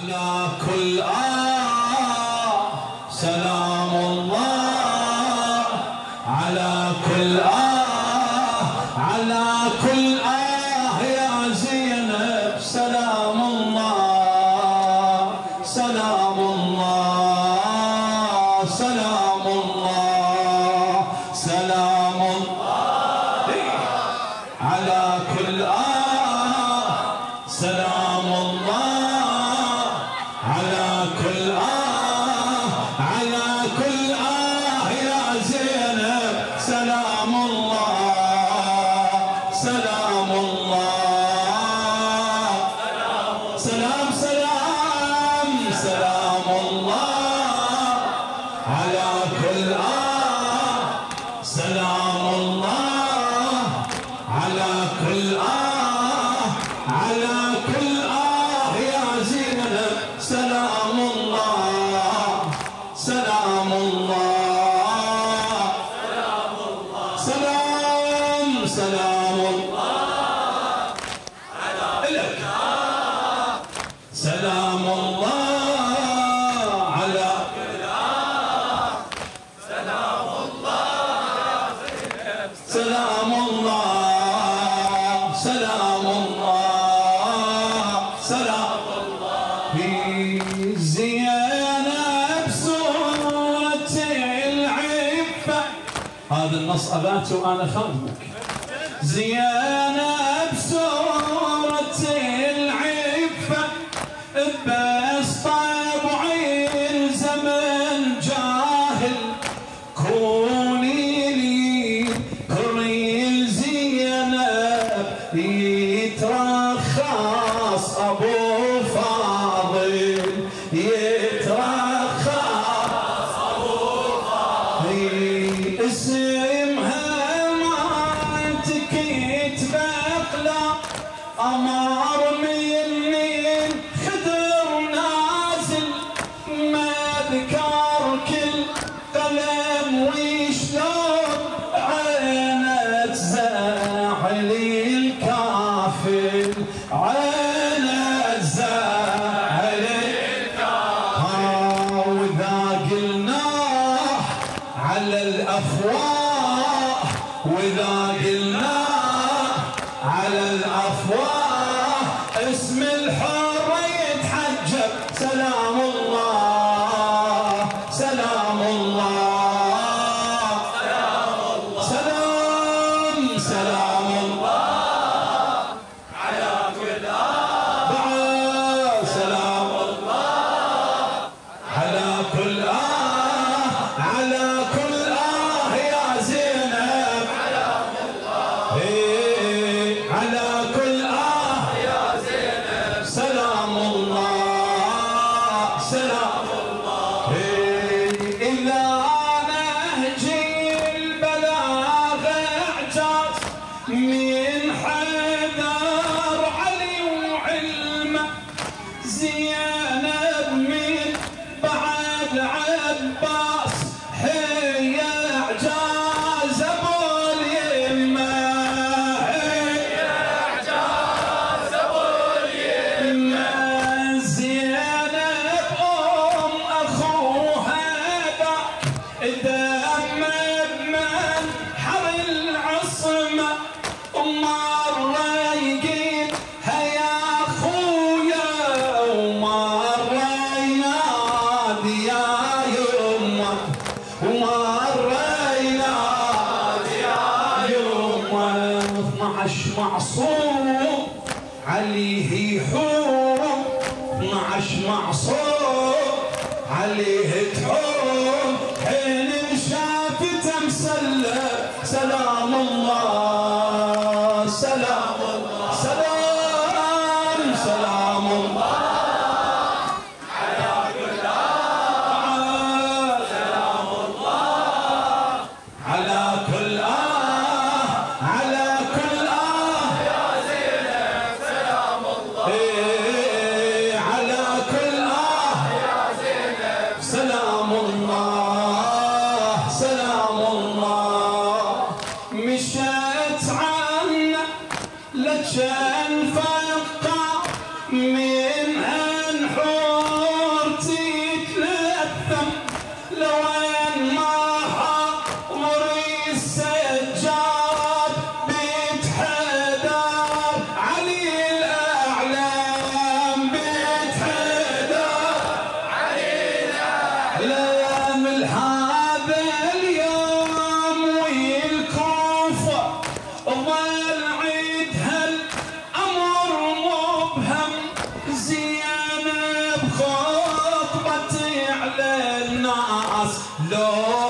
على كل سلام الله على كل على كل يا زينب سلام الله سلام الله سلام الله سلام الله على كل سلام الله على كل على كل يا زينب سلام الله سلام الله سلام سلام سلام الله على كل سلام الله على كل على كل يا زينب سلام الله سلام الله سلام سلام الله على لك سلام الله على سلام الله سلام الله سلام الله سلام الله زينب صورة العفة هذا النص أبات وأنا خادمك زينب صورة العفة بس طبعي الزمن جاهل كوني لي كريل زينب يترخص أبو فاضل يترخص أبو فاضل اسمها ما تكتب لا أمر مني خدر نازل ما ذكر كل قلم وشلون عينت زعلي الكافل عينت زعلي الكافل وإذا قلنا على الأفواه وإذا قلنا على الأفواه اسم الحر يتحجب سلام الله سلام الله سلام سلام الله على كل سلام الله على كل على كل يا زينب على كل يا زينب سلام الله سلام الله إذا نهجي البلاغ اعجاز من حيدر علي وعلمه زينب من بعد عباس هي اعجاز ابو اليمه هي اعجاز ابو اليمه زينب ام اخوها ذاك دم من حر العصمه ومره يقيلها يا اخويا ومره ينادي يا يمه ومره ينادي يا يمه 12 معصوم عليه يحوم 12 معصوم عليه تحوم حين شافته مسلم سلام الله سلام الله سلام سلام الله على كل سلام الله على كل على كل يا زينب سلام الله على كل يا زينب سلام الله لو